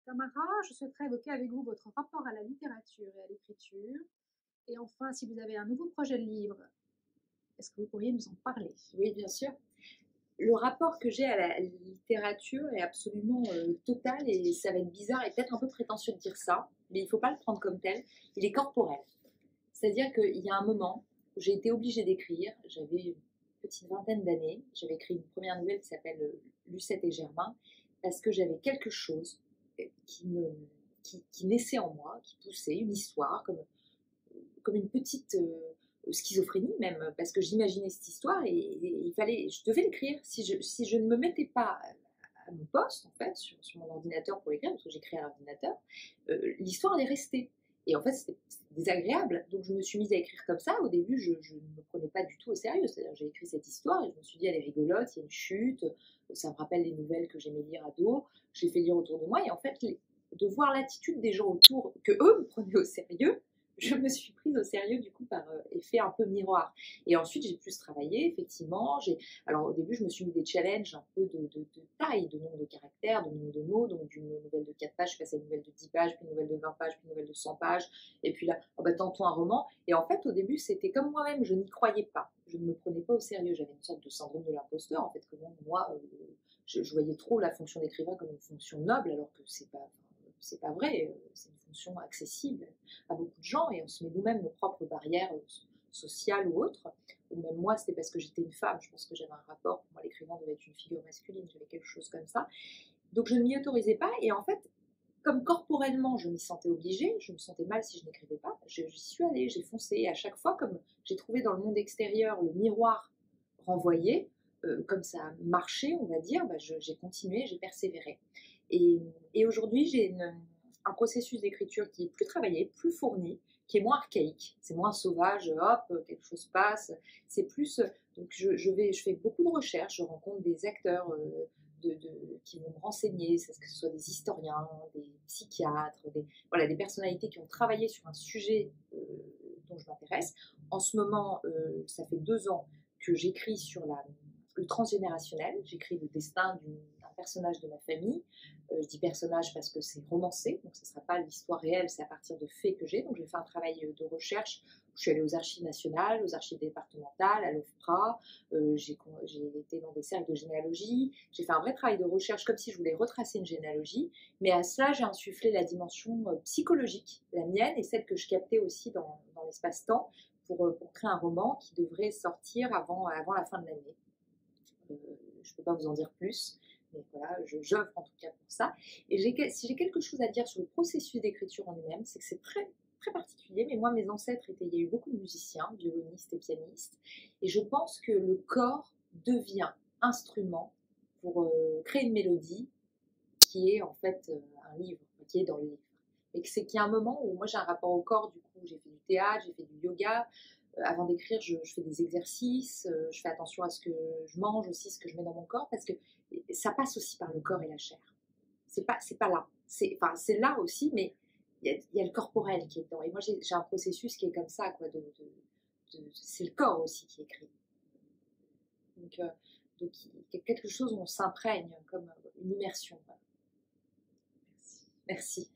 Tamara, je souhaiterais évoquer avec vous votre rapport à la littérature et à l'écriture. Et enfin, si vous avez un nouveau projet de livre, est-ce que vous pourriez nous en parler? Oui, bien sûr. Le rapport que j'ai à la littérature est absolument total et ça va être bizarre et peut-être un peu prétentieux de dire ça, mais il ne faut pas le prendre comme tel. Il est corporel. C'est-à-dire qu'il y a un moment où j'ai été obligée d'écrire, j'avais une petite vingtaine d'années, j'avais écrit une première nouvelle qui s'appelle Lucette et Germain, parce que j'avais quelque chose qui, me, qui naissait en moi, qui poussait, une histoire, comme une petite schizophrénie même, parce que j'imaginais cette histoire et il fallait, je devais l'écrire. Si je ne me mettais pas à mon poste, en fait, sur mon ordinateur pour l'écrire, parce que j'écris à l'ordinateur, l'histoire allait rester. Et en fait, c'était désagréable. Donc, je me suis mise à écrire comme ça. Au début, je ne me prenais pas du tout au sérieux. C'est-à-dire, j'ai écrit cette histoire et je me suis dit, elle est rigolote, il y a une chute, ça me rappelle les nouvelles que j'aimais lire ado. J'ai fait lire autour de moi. Et en fait, de voir l'attitude des gens autour, que eux me prenaient au sérieux, je me suis prise au sérieux du coup par effet un peu miroir. Et ensuite, j'ai plus travaillé, effectivement. Alors au début, je me suis mis des challenges un peu de taille, de nombre de caractères, de nombre de mots. Donc d'une nouvelle de 4 pages, je passais à une nouvelle de 10 pages, puis une nouvelle de 20 pages, puis une nouvelle de 100 pages. Et puis là, oh bah, tantôt un roman. Et en fait, au début, c'était comme moi-même, je n'y croyais pas. Je ne me prenais pas au sérieux. J'avais une sorte de syndrome de l'imposteur, en fait, que moi, je voyais trop la fonction d'écrivain comme une fonction noble, alors que c'est pas vrai. C'est une fonction accessible à beaucoup de gens et on se met nous-mêmes nos propres barrières sociales ou autres. Ou même moi, c'était parce que j'étais une femme. Je pense que j'avais un rapport. Pour moi, l'écrivain devait être une figure masculine. J'avais quelque chose comme ça. Donc, je ne m'y autorisais pas. Et en fait, comme corporellement, je m'y sentais obligée, je me sentais mal si je n'écrivais pas, j'y suis allée, j'ai foncé. Et à chaque fois, comme j'ai trouvé dans le monde extérieur le miroir renvoyé, comme ça marchait, on va dire, bah, j'ai continué, j'ai persévéré. Et aujourd'hui, un processus d'écriture qui est plus travaillé, plus fourni, qui est moins archaïque, c'est moins sauvage, hop, quelque chose passe, c'est plus. Donc je fais beaucoup de recherches, je rencontre des acteurs qui vont me renseigner, que ce soit des historiens, des psychiatres, voilà, des personnalités qui ont travaillé sur un sujet dont je m'intéresse. En ce moment, ça fait 2 ans que j'écris sur le transgénérationnel, j'écris le destin d'un personnage de ma famille. Je dis personnage parce que c'est romancé, donc ce ne sera pas l'histoire réelle, c'est à partir de faits que j'ai. Donc j'ai fait un travail de recherche. Je suis allée aux archives nationales, aux archives départementales, à l'OFPRA, j'ai été dans des cercles de généalogie, j'ai fait un vrai travail de recherche comme si je voulais retracer une généalogie, mais à cela j'ai insufflé la dimension psychologique, la mienne et celle que je captais aussi dans l'espace-temps pour créer un roman qui devrait sortir avant la fin de l'année. Je ne peux pas vous en dire plus, mais voilà, j'œuvre en tout cas pour ça. Et si j'ai quelque chose à dire sur le processus d'écriture en lui-même, c'est que c'est très, très particulier, mais moi, mes ancêtres il y a eu beaucoup de musiciens, violonistes et pianistes, et je pense que le corps devient instrument pour créer une mélodie qui est en fait un livre, qui est dans le livre. Et c'est qu'il y a un moment où moi j'ai un rapport au corps, du coup j'ai fait du théâtre, j'ai fait du yoga. Avant d'écrire, je fais des exercices, je fais attention à ce que je mange aussi, ce que je mets dans mon corps, parce que ça passe aussi par le corps et la chair. C'est pas là. C'est là aussi, mais il y a le corporel qui est dedans. Et moi j'ai un processus qui est comme ça, quoi. C'est le corps aussi qui écrit. Donc, il y a quelque chose où on s'imprègne, comme une immersion. Voilà. Merci. Merci.